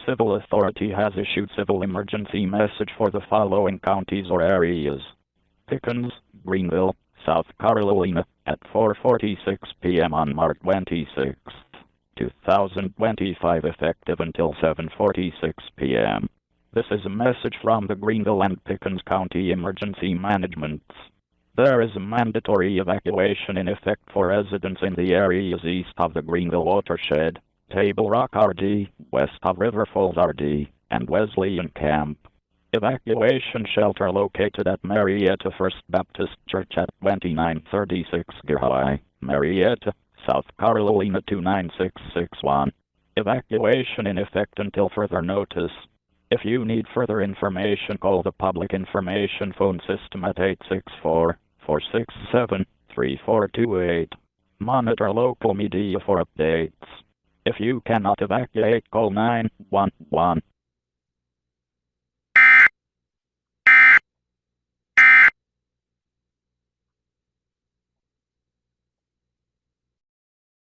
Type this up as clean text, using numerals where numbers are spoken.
civil authority has issued civil emergency message for the following counties or areas: Pickens, Greenville, South Carolina, at 4:46 p.m. on March 26, 2025, effective until 7:46 p.m. This is a message from the Greenville and Pickens County Emergency Management. There is a mandatory evacuation in effect for residents in the areas east of the Greenville watershed, Table Rock RD, west of River Falls RD, and Wesleyan Camp. Evacuation shelter located at Marietta First Baptist Church at 2936 GWES, Marietta, South Carolina 29661. Evacuation in effect until further notice. If you need further information, call the Public Information Phone System at 864-467-3428. Monitor local media for updates. If you cannot evacuate, call 911.